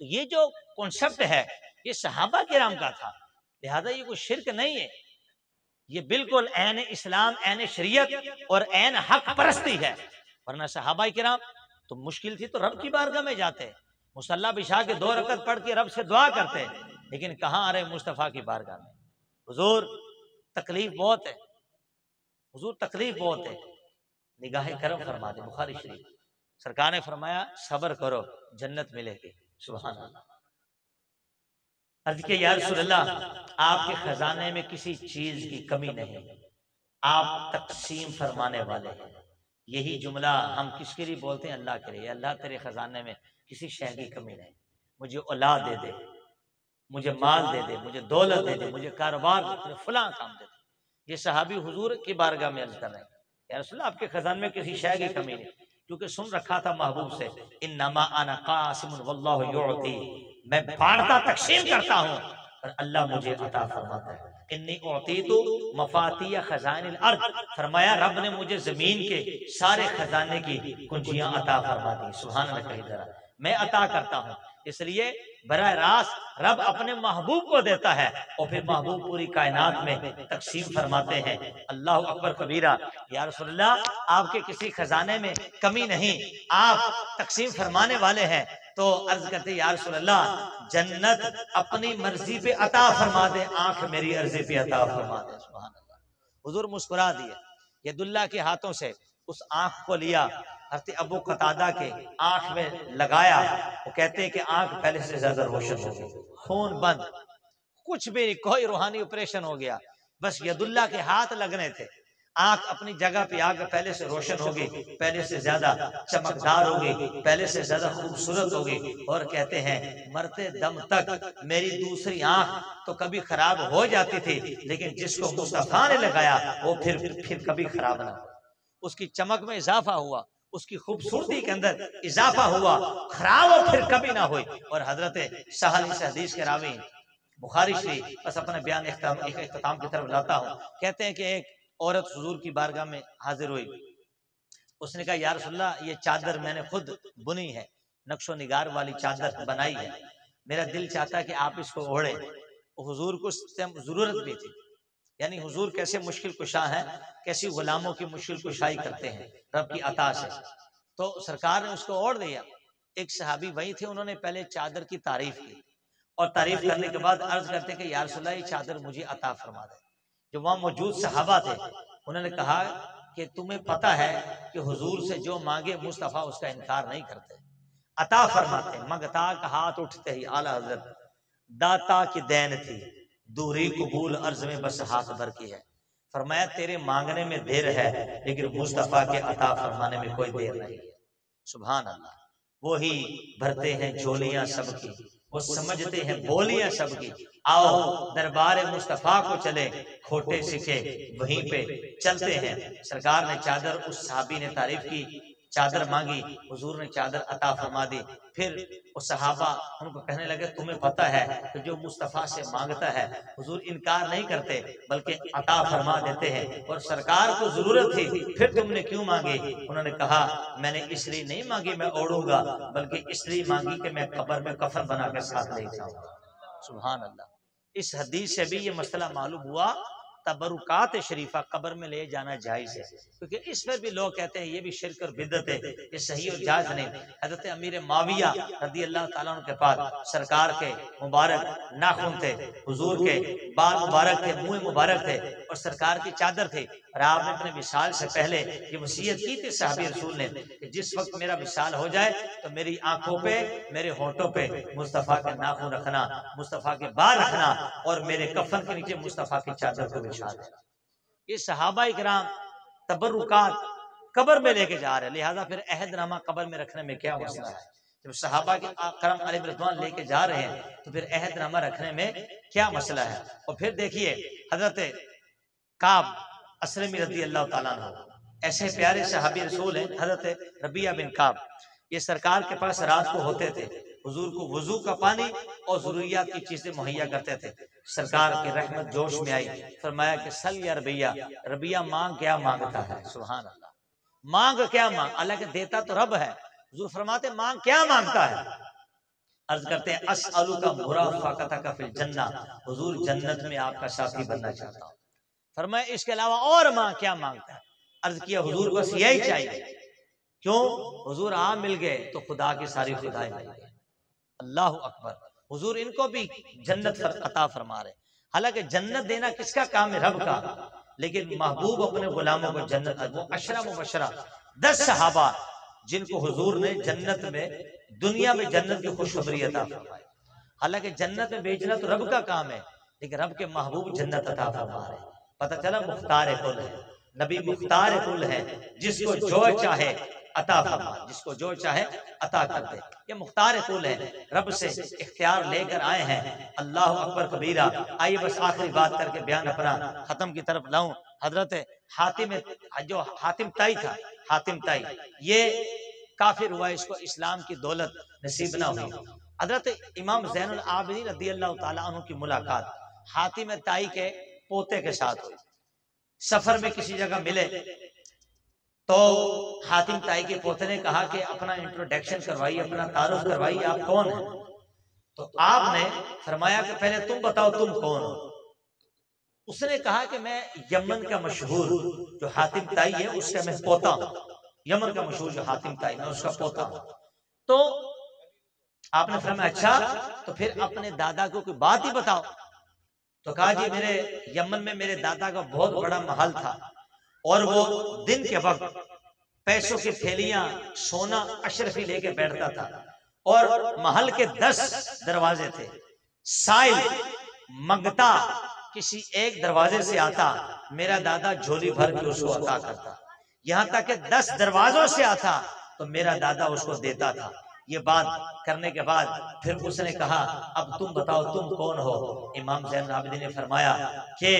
तो ये जो कॉन्सेप्ट है ये सहाबा किराम का था, लिहाजा ये कोई शिरक नहीं है। ये बिल्कुल ऐन इस्लाम, ऐन शरीयत और ऐन हक परस्ती है। वरना सहाबाए किराम तो मुश्किल थी तो रब की बारगाह में जाते, मुसल्ला बिछा के 2 रकत पढ़ के रब से दुआ करते, लेकिन कहाँ आ रहे मुस्तफ़ा की बारगाह में। हुजूर तकलीफ बहुत है, हुजूर तकलीफ बहुत है, निगाह करम फरमा दे। बुखारी शरीफ सरकार ने फरमाया सब्र करो जन्नत मिलेगी। सुभान अल्लाह। अर्ज के या रसूल अल्लाह, आपके खजाने में किसी चीज की कमी नहीं, आप तकसीम फरमाने वाले हैं। यही जुमला हम किसके लिए बोलते हैं? अल्लाह के लिए। अल्लाह तेरे खजाने में किसी शय की कमी नहीं, मुझे औलाद दे दे, मुझे माल दे दे, मुझे दौलत दे दे, मुझे कारोबार दे, मुझे फलां काम दे दे। ये सहाबी हुजूर की बारगाह में अर्ज कर रहे हैं, या रसूल अल्लाह आपके खजाने में किसी शय की कमी नहीं, क्योंकि सुन रखा था महबूब से, इन्नमा अना कासिमुन वल्लाहु युअती, मैं बांटता तकसीम करता हूँ और अल्लाह मुझे अता फरमाता है। इन्नी उतीतु मफातिया खजानिल अर्द, फरमाया रब ने मुझे जमीन के सारे खजाने की कुंजियां अता फरमा दी। सुभान अल्लाह। कही जरा, मैं अता करता हूँ, इसलिए बराह रास्त रब अपने महबूब को देता है और फिर महबूब पूरी कायनात में तकसीम फरमाते हैं। अल्लाह अकबर कबीरा। या रसूलल्लाह आपके किसी खजाने में कमी नहीं, आप तकसीम फरमाने वाले हैं। तो अर्ज करते या रसूलल्लाह जन्नत अपनी मर्जी पे अता फरमा दे, आंख मेरी अर्जी पे अता फरमा दे। सुभान अल्लाह। हुजूर मुस्कुरा दिए, यदुल्ला के हाथों से उस आंख को लिया, हज़रत अबू कतादा के आंख में लगाया, वो कहते हैं कि आंख पहले से ज्यादा रोशन हो गई, खून बंद, कुछ भी नहीं, कोई रूहानी ऑपरेशन हो गया, बस यदुल्ला के हाथ लगने थे, आंख अपनी जगह पे आकर पहले से रोशन हो गई, पहले से ज्यादा चमकदार हो गई, पहले से ज्यादा खूबसूरत हो गई। और कहते हैं मरते दम तक मेरी दूसरी आंख तो कभी खराब हो जाती थी, लेकिन जिसको मुस्तफा ने लगाया वो फिर कभी खराब ना, उसकी चमक में इजाफा हुआ, उसकी खूबसूरती के अंदर इजाफा हुआ, खराब फिर कभी ना हुई। और हजरत सहल इस हदीस के रावी बुखारी शरीफ, बस अपने बयान इख्तिताम की तरफ लाता हूँ। कहते हैं कि एक औरत हुजूर की बारगाह में हाजिर हुई, उसने कहा या रसूलल्लाह ये चादर मैंने खुद बुनी है, नक्शो निगार वाली चादर बनाई है, मेरा दिल चाहता है कि आप इसको ओढ़े। हुजूर को जरूरत भी थी, यानी हुजूर कैसे मुश्किल कुशा हैं, कैसी गुलामों की मुश्किल कुशाई करते हैं रब की अता से। तो सरकार ने उसको ओढ़ दिया। एक सहाबी वही थे, उन्होंने पहले चादर की तारीफ की और तारीफ करने के बाद अर्ज करते कि या रसूलल्लाह ये चादर मुझे अता फरमा दे। जो वहां मौजूद सहाबा थे उन्होंने कहा कि तुम्हें पता है कि हुजूर से जो मांगे मुस्तफा उसका इनकार नहीं करते, अता फरमाते। मंगता का हाथ उठते ही आला हजरत दाता की देन थी, दूरी कबूल अर्ज में बस हाथ भर की है। फरमाया तेरे मांगने में देर है, लेकिन मुस्तफा के अता फरमाने में कोई देर नहीं है। सुभान अल्लाह। वो ही भरते हैं झोलियां सबकी, वो समझते हैं बोलियां सबकी, आओ दरबार मुस्तफा को चले, खोटे सिखे वहीं पे चलते हैं। सरकार ने चादर, उस साहबी ने तारीफ की, चादर मांगी, हुजूर ने चादर अता फरमा दी। फिर वो सहाबा उनको कहने लगे तुम्हें पता है कि जो मुस्तफा से मांगता है हुजूर इनकार नहीं करते बल्कि अता फरमा देते हैं, और सरकार को जरूरत थी, फिर तुमने क्यों मांगी? उन्होंने कहा मैंने इसलिए नहीं मांगी मैं ओढ़ूंगा, बल्कि इसलिए मांगी कि मैं कब्र में कफन बना के साथ ले जाऊंगा। सुभान अल्लाह। इस हदीस से भी ये मसला मालूम हुआ, तबरुकात शरीफा कब्र में ले जाना जायज है, क्योंकि इस पर भी लोग कहते हैं ये भी शिर्क और बिदअत है, ये सही और जायज नहीं। हजरत अमीर माविया रदी अल्लाह ताला अन्हु के पास सरकार के मुबारक नाखून थे, हुजूर के बाल मुबारक थे, मुंह मुबारक थे और सरकार की चादर थे। और आपने अपने विशाल से पहले ये वसीयत की थी साहबी रसूल ने कि जिस वक्त मेरा विशाल हो जाए तो मेरी आंखों पे, मेरे होठों पे मुस्तफा के नाखून रखना, मुस्तफा के बाल रखना और मेरे कफन के नीचे मुस्तफा की चादर को बिछा देना। ये सहाबा इकराम तबरुकात कब्र में लेके जा रहे हैं, लिहाजा फिर अहदनामा कब्र में रखने में क्या मसला है? जब सहाबा के करम अलैहि रिज़वान लेके जा रहे हैं तो फिर अहदनामा रखने में क्या मसला है? और फिर देखिए हजरत काब असलमी रज़ी अल्लाह ताला अन्हु, ऐसे प्यारे सहाबी रसूल हैं हजरत रबिया बिन काब, ये सरकार के पास रात को होते थे, हुजूर को वजू का पानी और जरूरियात की चीजें मुहैया करते थे। सरकार की रहमत जोश में आई, फरमाया कि सल या रबिया, रबिया मांग क्या मांगता है? सुभान अल्लाह। मांग क्या मांग, अल्लाह के देता तो रब है। हुजूर फरमाते मांग क्या मांगता है? अर्ज करते हैं अस्अलुका मुराफाकतका फिल जन्नह, हुजूर जन्नत में आपका साथी बनना चाहता हूँ। फरमाया इसके अलावा और माँ क्या मांगता है? अर्ज किया हुजूर बस यही चाहिए। क्यों? हुजूर आप मिल गए तो खुदा की सारी खुदाई मिल गई। अल्लाह अकबर। हुजूर इनको भी जन्नत अता फरमा रहे। हालांकि जन्नत देना किसका काम है? रब का। लेकिन महबूब अपने गुलामों को जन्नत, वो अशरा मुबशरा 10 सहाबा जिनको हुजूर ने जन्नत में, दुनिया में जन्नत की खुशखबरी अता फरमाई। हालांकि जन्नत में बेचना तो रब का काम है, लेकिन रब के महबूब जन्नत अता फरमा रहे। पता चला मुख्तार कुल है, नबी मुख्तार कुल है, जिसको जो चाहे अता फरमा, जिसको जो चाहे अता कर दे। ये मुख्तार कुल है, रब से इख्तियार लेकर आए हैं। अल्लाह अकबर कबीरा। आइए बस आखिरी बात करके बयान अपना खत्म की तरफ लाऊं। हजरत हातिम, जो हातिम ताई था, हातिम ताई ये काफिर हुआ, इसको इस्लाम की दौलत नसीब ना हुई। हजरत इमाम ज़ैनुल आबिदीन रज़ियल्लाहु ताला अन्हु की मुलाकात हातिम ताई के पोते के साथ हुई। सफर में किसी जगह मिले तो हातिम ताई के पोते ने कहा कि अपना इंट्रोडक्शन करवाइए, अपना तारुफ करवाइए, आप कौन हैं? तो आपने फरमाया कि पहले तुम बताओ तुम कौन हो। उसने कहा कि मैं यमन का मशहूर जो हातिम ताई है उसका मैं पोता हूं। यमन का मशहूर जो हातिम ताई, मैं उसका पोता हूं। तो आपने फरमाया अच्छा, तो फिर अपने दादा को कोई बात ही बताओ। तो कहा जी मेरे यमन में मेरे दादा का बहुत बड़ा महल था और वो दिन के वक्त पैसों की थैलियां, सोना, अशरफी लेके बैठता था और महल के 10 दरवाजे थे। साइल मंगता किसी एक दरवाजे से आता, मेरा दादा झोली भर के उसको अता करता। यहां तक कि 10 दरवाजों से आता तो मेरा दादा उसको देता था। ये बात करने के बाद फिर उसने कहा अब तुम बताओ तुम कौन हो। इमाम ज़ैनुल आबिदीन ने फरमाया कि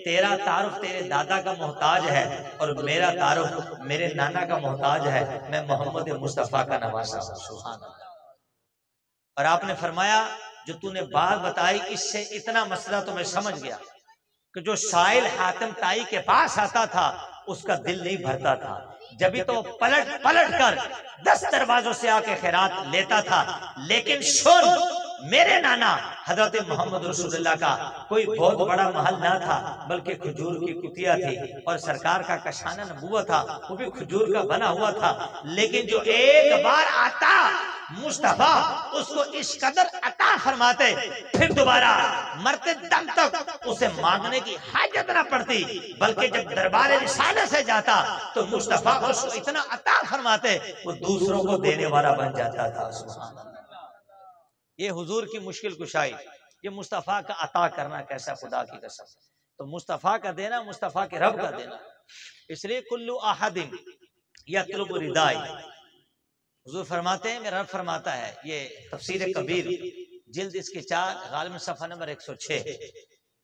तेरा तारुफ तेरे दादा का मोहताज है और मेरा तारुफ मेरे नाना का मोहताज है। मैं मोहम्मद मुस्तफ़ा का नवासा हूं। सुभान अल्लाह। और आपने फरमाया जो तूने बात बताई इससे इतना मसला तो मैं समझ गया कि जो साइल हातिम ताई के पास आता था उसका दिल नहीं भरता था, जब भी तो पलट पलट कर 10 दरवाजों से आके खैरात लेता था। लेकिन सुन, मेरे नाना हजरत मोहम्मद रसूलुल्लाह का कोई बहुत बड़ा महल ना था, बल्कि खजूर की कुतिया थी और सरकार का कशाना नबूवत था, वो भी खजूर का बना हुआ था। लेकिन जो एक बार आता मुस्तफा उसको इस कदर अता फरमाते, फिर दोबारा मरते दम तक उसे मांगने की हाजत न पड़ती, बल्कि जब दरबार रिसालत से जाता तो मुस्तफा उसको इतना अता फरमाते वो दूसरों को देने वाला बन जाता था। सुभान अल्लाह। ये हुजूर की मुश्किल कुशाई, ये मुस्तफा का अता करना कैसा, खुदा की कसम। तो मुस्तफा का देना मुस्तफा के रब का देना। इसलिए कुल्लु अहदिन यतलुबु रिदाई, हुजूर फरमाते हैं, मेरा रब फरमाता है, ये तफसीर कबीर जिल्द इसकी 4 गालिबन सफ़ा नंबर 106,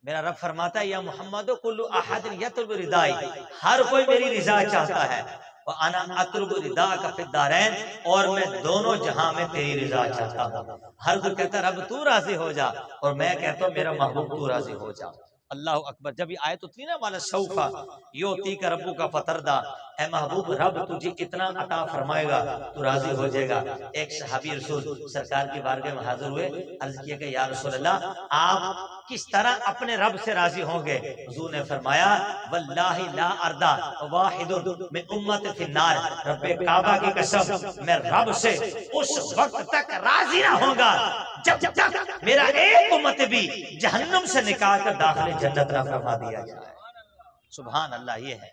मेरा रब फरमाता है या मोहम्मद कुल्लु अहदिन यतलुबु रिदाई, हर कोई मेरी रिजा चाहता है। अना अतलुबु रिदा का फिद्दारैन, और मैं दोनों जहां में तेरी रिजा चाहता हूँ। हर कोई कहता रब तू राजी हो जा, और मैं कहता हूँ मेरा महबूब तू राजी हो जा। अल्लाह अकबर। जब ये आयत उतरी ना वाला सौफा योती का रब्बू का फतरदा, ए महबूब रब तुझे कितना अता फरमाएगा तू राजी हो जाएगा। एक सहाबी रसूल सरकार की बारगाह में हाजिर हुए, अर्ज किया कि या रसूल अल्लाह आप किस तरह अपने रब से राजी होंगे। हुजूर ने फरमाया वल्लाहि ला अर्दा वाहिदुन मिन उम्मति फिन्नार, रब्बे काबा की कसम मैं रब से उस वक्त तक राजी ना होगा जब तक मेरा एक उम्मत भी जहन्नुम से निकाल कर दाखिल जन्नत ना फरमा दिया जाए। सुभान अल्लाह। ये है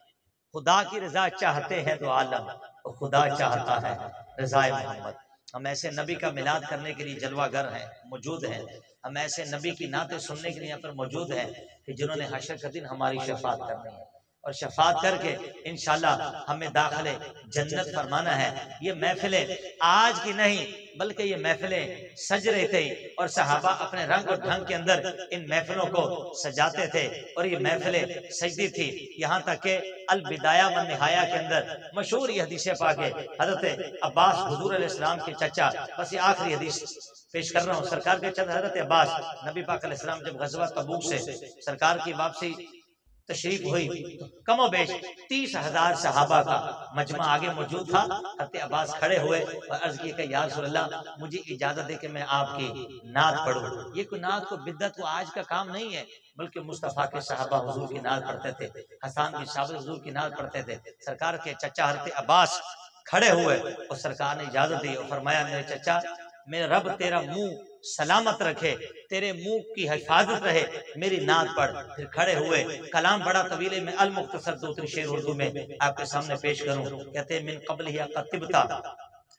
खुदा की रजा चाहते हैं तो आलम, और खुदा चाहता है रजाए मोहम्मद। हम ऐसे नबी का मिलाद करने के लिए जलवागर हैं, मौजूद हैं। हम ऐसे नबी की नाते सुनने के लिए यहाँ पर मौजूद हैं कि जिन्होंने हशर के दिन हमारी शफात करनी है, और शफात करके इंशाल्लाह हमें दाखिले जन्नत फरमाना है। ये महफिलें आज की नहीं बल्कि ये महफिलें सज रहे थे, और सहाबा अपने रंग और ढंग के अंदर इन महफिलों को सजाते थे, और ये महफिलें सजदी थी। यहाँ तक के अल बिदाया व निहाया के अंदर मशहूर ये हदीस पाक है, हजरत अब्बास हुजूर अलैहिस्सलाम के चचा, बस ये आखिरी हदीस पेश कर रहा हूँ। सरकार के चचा हजरत अब्बास, नबी पाक अलैहिस्सलाम जब गज़वा तबूक से सरकार की वापसी तशरीफ हुई तो कमो बेश 30,000 सहाबा का मजमा आगे मौजूद था। हज़रत अब्बास खड़े हुए और अर्ज किया कि या रसूल अल्लाह, मुझे इजाजत दे कि मैं आपकी नात पढ़ूं। ये कोई नात को बिद्दत को आज का काम नहीं है, बल्कि मुस्तफ़ा के सहाबा हुजूर की नात पढ़ते थे, हसन बिन साबित हुजूर की नात पढ़ते थे। सरकार के चचा हज़रत अब्बास खड़े हुए और सरकार ने इजाजत दी और फरमाया, मेरे चचा, मेरा रब तेरा मुंह सलामत रखे, तेरे मुंह की हिफाजत रहे, मेरी नात पढ़। फिर खड़े हुए, कलाम बड़ा तवील, में अल मुख्तसर 2-3 शेर उर्दू में आपके सामने पेश करूं। कहते मिन क़ब्ल हिया कतिबता,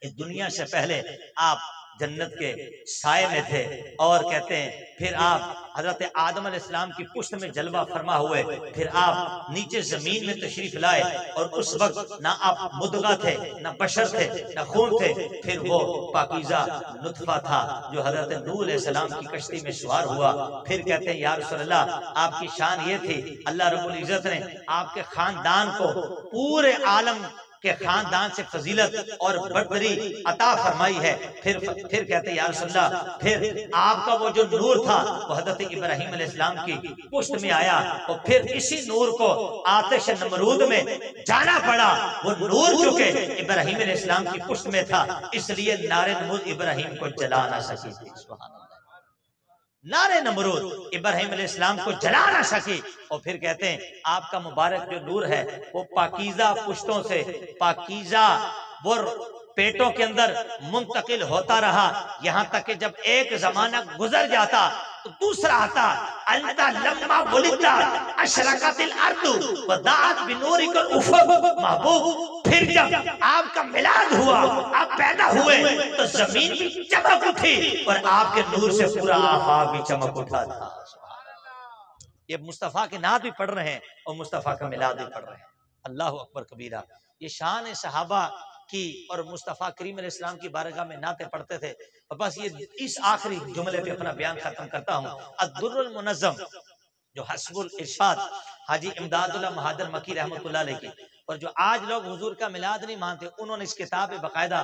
इस दुनिया से पहले आप जन्नत के साए में थे। और कहते हैं फिर आप हजरत आदम अलैहिस्सलाम की पुश्त में जलवा फरमा हुए, फिर आप नीचे जमीन में तशरीफ लाए और उस वक्त ना आप मुदगा थे, ना बशर थे, ना खून थे, फिर वो पाकीज़ा नुतफा था जो हजरत नूह अलैहिस्सलाम की कश्ती में सवार हुआ। फिर कहते हैं या रसूल अल्लाह, आपकी शान ये थी, अल्लाह रब्बुल इज्जत ने आपके खानदान को पूरे आलम के खानदान से फजीलत और बरतरी अता फरमाई है। फिर कहते हैं या रसूलल्लाह, फिर आपका वो जो नूर था वो हज़रत इब्राहीम अलैहिस्सलाम की पुश्त में आया और फिर इसी नूर को आतिश नमरूद में जाना पड़ा। वो नूर चुके इब्राहीम अलैहिस्सलाम की पुश्त में था, इसलिए नारे नमरूद इब्राहीम को जला ना सकी थी। सुभान अल्लाह, नारे नमरूद इब्राहीम अलैहिस्सलाम को जला ना सकी। और फिर कहते हैं आपका मुबारक जो नूर है वो पाकीज़ा पुश्तों से पाकीज़ा वो पेटों के अंदर मुंतकिल होता रहा, यहाँ तक कि जब एक जमाना गुजर जाता तो दूसरा आता। अंता लम्मा बुलिता अशरकतिल अर्दु वदाअत बिनूरिकल उफुक महबूब, फिर जब आपका मिलाद हुआ, आप पैदा हुए तो जमीन भी चमक उठी और आपके नूर से पूरा आफाक भी चमक उठा था। ये मुस्तफ़ा के नात भी पढ़ रहे हैं और मुस्तफ़ा का मिलाद भी पढ़ रहे हैं। अल्लाह अकबर कबीरा। ये शान सहाबा की और मुस्तफ़ा करीम अलैहिस्सलाम की बारगाह में नाते पढ़ते थे। और बस ये इस आखिरी जुमले पे अपना बयान खत्म करता हूँ। अद-दुर्रुल मुनज़्ज़म जो हस्बुल इरशाद हाजी इमदादुल्लाह महादर मकी रहमतुल्लाह अलैह की, और जो आज लोग हुजूर का मिलाद नहीं मानते, उन्होंने इस किताब में बाकायदा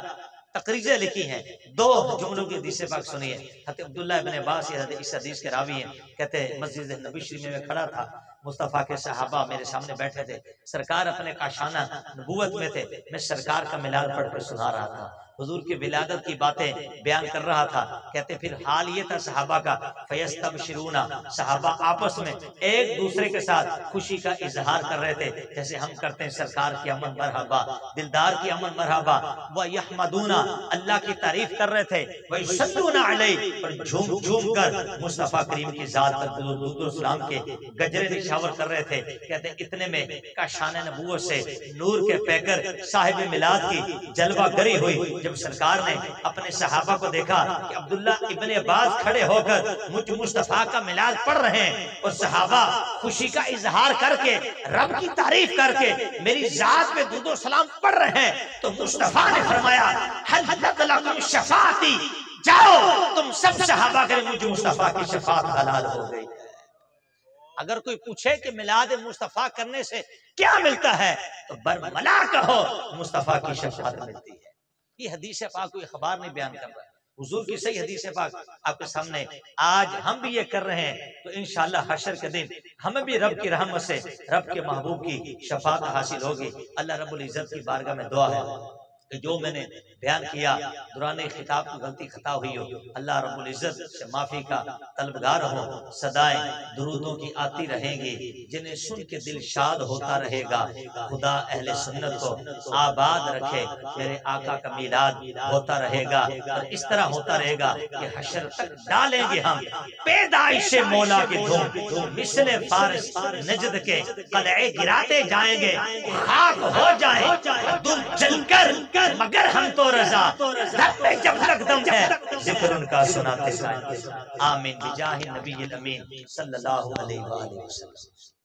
तकरीजें लिखी हैं। 2 जुमलों की हदीस पाक सुनिए। हज़रत अब्दुल्लाह इब्न अब्बास इस हदीस के रावी हैं, कहते हैं मस्जिद नबी शरीफ में मैं खड़ा था, मुस्तफ़ा के सहाबा मेरे सामने बैठे थे, सरकार अपने काशाना नबूवत में थे, मैं सरकार का मिलाद पढ़कर सुना रहा था, हुजूर की विलादत की बातें बयान कर रहा था। कहते फिर हाल ये था सहाबा का, फयस्तबशिरूना, सहाबा आपस में एक दूसरे के साथ खुशी का इजहार कर रहे थे, जैसे हम करते हैं सरकार की अमन मरहबा, दिलदार की अमन मरहबा। व यहमदूना, अल्लाह की तारीफ कर रहे थे, व युसल्लूना अलैहि, और झूम झूम कर मुस्तफ़ा करीम की जात पर दुरूद सलाम के गजरे निशावर कर रहे थे। कहते इतने में काशान नबूवत से नूर के पैकर साहिब मिलाद की जलवा गरी हुई। जब सरकार ने अपने सहाबा को देखा कि अब्दुल्ला इब्ने अब्बास खड़े होकर मुस्तफ़ा का मिलाद पढ़ रहे हैं और सहाबा खुशी का इजहार करके रब की तारीफ करके मेरी जात पे दुरूद सलाम पढ़ रहे हैं, तो मुस्तफ़ा ने फरमाया हल लकुम शफाअती, जाओ तुम सब सहाबा के मुझे मुस्तफ़ा की शफाअत हलाल हो गई। अगर कोई पूछे कि मिलाद मुस्तफ़ा करने से क्या मिलता है, तो बरमला कहो मुस्तफ़ा की शफाअत मिलती है। ये हदीस पाक कोई खबर नहीं बयान कर रहा है, हुजूर की सही हदीस पाक आपके सामने आज हम भी ये कर रहे हैं। तो इंशाअल्लाह हशर के दिन हमें भी रब की रहमत से रब के महबूब की शफाअत हासिल होगी। अल्लाह रब्बुल इज्जत की बारगाह में दुआ है कि जो मैंने बयान किया दुराने खिताब की गलती खता हुई हो, अल्लाह रब्बुल इज्जत से माफी का तलबगार हो। सदाएं दुरूदों की आती रहेंगी, जिन्हें सुन के दिल शाद होता रहेगा। खुदा अहले सुन्नत को आबाद रखे, मेरे आका का मिलाद होता रहेगा और इस तरह होता रहेगा कि हशर तक डालेंगे हम पैदाइश मौला की धूम, मिसले फारिस नजद के कलए गिराते जाएंगे, खाक हो जाए तुम जलकर, मगर हम तो रजा में जब तक दम है जिक्र उनका सुनाते जाएंगे। आमीन बिजाहि नबी अमीन सल्लल्लाहु अलैहि वसल्लम।